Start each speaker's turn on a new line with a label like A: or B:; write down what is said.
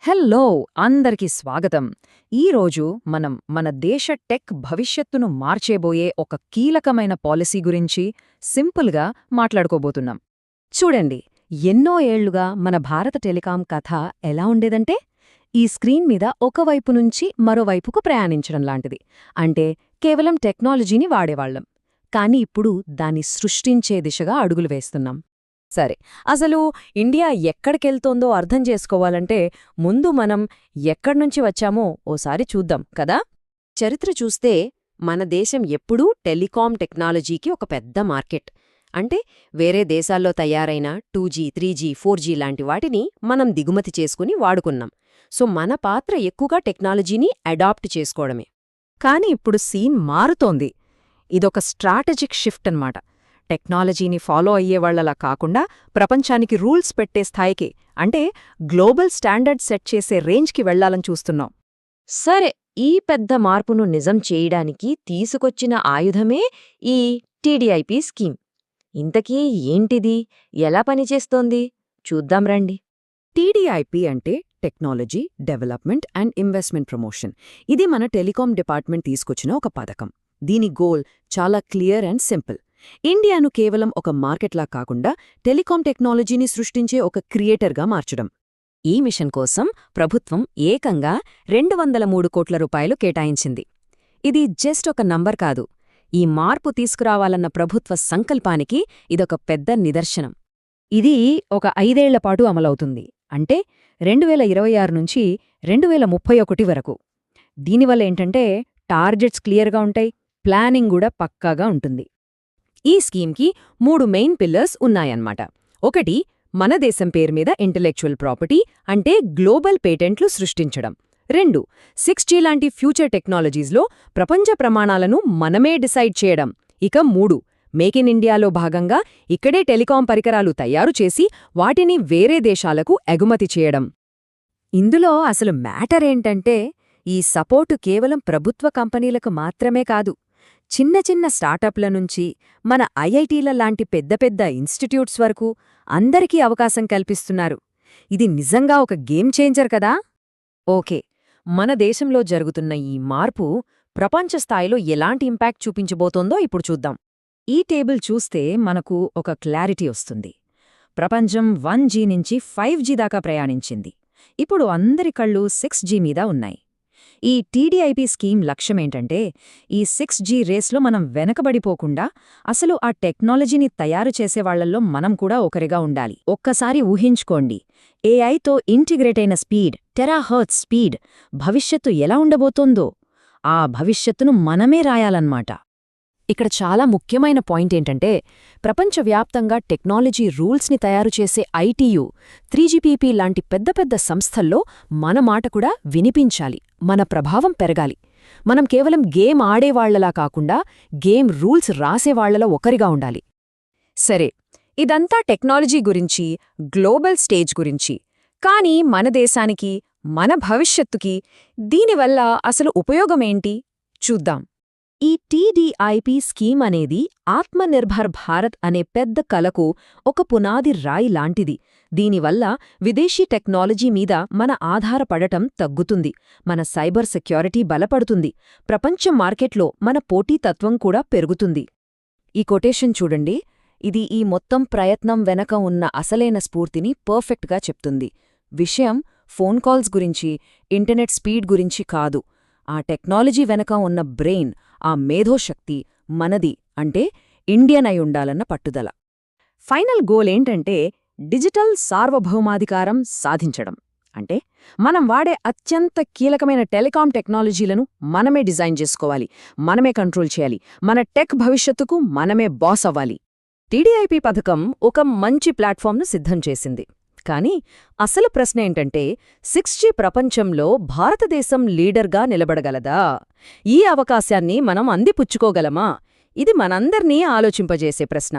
A: Hello అందరికీ స్వాగతం. ఈరోజు మనం మన దేశ టెక్ భవిష్యత్తును మార్చేబోయే ఒక కీలకమైన పాలసీ గురించి సింపుల్గా మాట్లాడుకోబోతున్నాం. చూడండి, ఎన్నో ఏళ్లుగా మన భారత టెలికాం కథ ఎలా ఉండేదంటే, ఈ స్క్రీన్ మీద ఒకవైపు నుంచి మరోవైపుకు ప్రయాణించడం లాంటిది. అంటే కేవలం టెక్నాలజీని వాడేవాళ్లం. కాని ఇప్పుడు దాన్ని సృష్టించే దిశగా అడుగులు వేస్తున్నాం. సరే, అసలు ఇండియా ఎక్కడికెళ్తోందో అర్థం చేసుకోవాలంటే ముందు మనం ఎక్కడ్నుంచి వచ్చామో ఓసారి చూద్దాం కదా. చరిత్ర చూస్తే మన దేశం ఎప్పుడూ టెలికాం టెక్నాలజీకి ఒక పెద్ద మార్కెట్. అంటే వేరే దేశాల్లో తయారైన 2G, 3G, 4G లాంటి వాటిని మనం దిగుమతి చేసుకుని వాడుకున్నాం. సో మన పాత్ర ఎక్కువగా టెక్నాలజీని అడాప్ట్ చేసుకోవడమే. కాని ఇప్పుడు సీన్ మారుతోంది. ఇదొక స్ట్రాటజిక్ షిఫ్ట్ అన్నమాట. టెక్నాలజీని ఫాలో అయ్యేవాళ్లలా కాకుండా ప్రపంచానికి రూల్స్ పెట్టే స్థాయికి, అంటే గ్లోబల్ స్టాండర్డ్ సెట్ చేసే రేంజ్కి వెళ్లాలని చూస్తున్నాం.
B: సరే, ఈ పెద్ద మార్పును నిజం చేయడానికి తీసుకొచ్చిన ఆయుధమే ఈ టీడీఐపీ స్కీమ్. ఇంతకీ ఏంటిది, ఎలా పనిచేస్తోంది చూద్దాం రండి.
A: టీడీఐపీ అంటే technology development and investment promotion. ఇది మన టెలికాం డిపార్ట్మెంట్ తీసుకొచ్చిన ఒక పథకం. దీని గోల్ చాలా క్లియర్ అండ్ సింపుల్. ఇండియాను కేవలం ఒక మార్కెట్లా కాకుండా టెలికాం టెక్నాలజీని సృష్టించే ఒక క్రియేటర్గా మార్చడం. ఈ మిషన్ కోసం ప్రభుత్వం ఏకంగా 203 కోట్ల రూపాయలు కేటాయించింది. ఇది జస్ట్ ఒక నంబర్ కాదు. ఈ మార్పు తీసుకురావాలన్న ప్రభుత్వ సంకల్పానికి ఇదొక పెద్ద నిదర్శనం. ఇది ఒక 5 ఏళ్లపాటు అమలవుతుంది. అంటే 2026 నుంచి 2031 వరకు. దీనివల్ల ఏంటంటే టార్గెట్స్ క్లియర్గా ఉంటాయి, ప్లానింగ్ కూడా పక్కాగా ఉంటుంది. ఈ స్కీమ్కి 3 మెయిన్ పిల్లర్స్ ఉన్నాయన్నమాట. ఒకటి, మన దేశం పేరు మీద ఇంటెలెక్చువల్ ప్రాపర్టీ అంటే గ్లోబల్ పేటెంట్లు సృష్టించడం. 2, 6G లాంటి ఫ్యూచర్ టెక్నాలజీస్లో ప్రపంచ ప్రమాణాలను మనమే డిసైడ్ చేయడం. ఇక 3, మేక్ ఇన్ ఇండియాలో భాగంగా ఇక్కడే టెలికాం పరికరాలు తయారు చేసి వాటిని వేరే దేశాలకు ఎగుమతి చేయడం. ఇందులో అసలు మ్యాటర్ ఏంటంటే, ఈ సపోర్టు కేవలం ప్రభుత్వ కంపెనీలకు మాత్రమే కాదు, చిన్న చిన్న స్టార్టప్ల నుంచి మన ఐఐటీల లాంటి పెద్ద పెద్ద ఇన్స్టిట్యూట్స్ వరకు అందరికీ అవకాశం కల్పిస్తున్నారు. ఇది నిజంగా ఒక గేమ్ చేంజర్ కదా. ఓకే, మన దేశంలో జరుగుతున్న ఈ మార్పు ప్రపంచ స్థాయిలో ఎలాంటి ఇంపాక్ట్ చూపించబోతోందో ఇప్పుడు చూద్దాం. ఈ టేబుల్ చూస్తే మనకు ఒక క్లారిటీ వస్తుంది. ప్రపంచం 1G నుంచి 5G దాకా ప్రయాణించింది. ఇప్పుడు అందరి కళ్ళు 6G మీద ఉన్నాయి. ఈ టీడీఐపీ స్కీమ్ లక్ష్యమేంటంటే, ఈ 6G రేస్లో మనం వెనకబడిపోకుండా అసలు ఆ టెక్నాలజీని తయారు చేసేవాళ్లల్లో మనం కూడా ఒకరిగా ఉండాలి. ఒక్కసారి ఊహించుకోండి, ఏఐతో ఇంటిగ్రేట్ అయిన స్పీడ్, టెరాహర్ట్జ్ స్పీడ్, భవిష్యత్తు ఎలా ఉండబోతోందో. ఆ భవిష్యత్తును మనమే రాయాలన్నమాట. ఇక్కడ చాలా ముఖ్యమైన పాయింట్ ఏంటంటే, ప్రపంచవ్యాప్తంగా టెక్నాలజీ రూల్స్ని తయారు చేసే ఐటీయూ, 3GPP లాంటి పెద్ద పెద్ద సంస్థల్లో మన మాట కూడా వినిపించాలి, మన ప్రభావం పెరగాలి. మనం కేవలం గేమ్ ఆడేవాళ్లలా కాకుండా గేమ్ రూల్స్ రాసేవాళ్లలో ఒకరిగా ఉండాలి. సరే, ఇదంతా టెక్నాలజీ గురించి, గ్లోబల్ స్టేజ్ గురించి. కానీ మన దేశానికి, మన భవిష్యత్తుకి దీనివల్ల అసలు ఉపయోగమేంటి చూద్దాం. ఈ టీడీఐపీ స్కీమ్ అనేది ఆత్మనిర్భర్ భారత్ అనే పెద్ద కలకు ఒక పునాది రాయి లాంటిది. దీనివల్ల విదేశీ టెక్నాలజీ మీద మన ఆధారపడటం తగ్గుతుంది, మన సైబర్ సెక్యూరిటీ బలపడుతుంది, ప్రపంచ మార్కెట్లో మన పోటీతత్వం కూడా పెరుగుతుంది. ఈ కొటేషన్ చూడండి, ఇది ఈ మొత్తం ప్రయత్నం వెనక ఉన్న అసలైన స్ఫూర్తిని పర్ఫెక్ట్గా చెప్తుంది. విషయం ఫోన్ కాల్స్ గురించి, ఇంటర్నెట్ స్పీడ్ గురించి కాదు. ఆ టెక్నాలజీ వెనక ఉన్న బ్రెయిన్, ఆ మేధోశక్తి మనది, అంటే ఇండియన్ అయి ఉండాలన్న పట్టుదల. ఫైనల్ గోల్ ఏంటంటే డిజిటల్ సార్వభౌమాధికారం సాధించడం. అంటే మనం వాడే అత్యంత కీలకమైన టెలికాం టెక్నాలజీలను మనమే డిజైన్ చేసుకోవాలి, మనమే కంట్రోల్ చేయాలి, మన టెక్ భవిష్యత్తుకు మనమే బాస్ అవ్వాలి. టీడీఐపీ పథకం ఒక మంచి ప్లాట్ఫామ్ను సిద్ధం చేసింది. కానీ అసలు ప్రశ్న ఏంటంటే, 6G ప్రపంచంలో భారతదేశం లీడర్గా నిలబడగలదా? ఈ అవకాశాన్ని మనం అందిపుచ్చుకోగలమా? ఇది మనందర్నీ ఆలోచింపజేసే ప్రశ్న.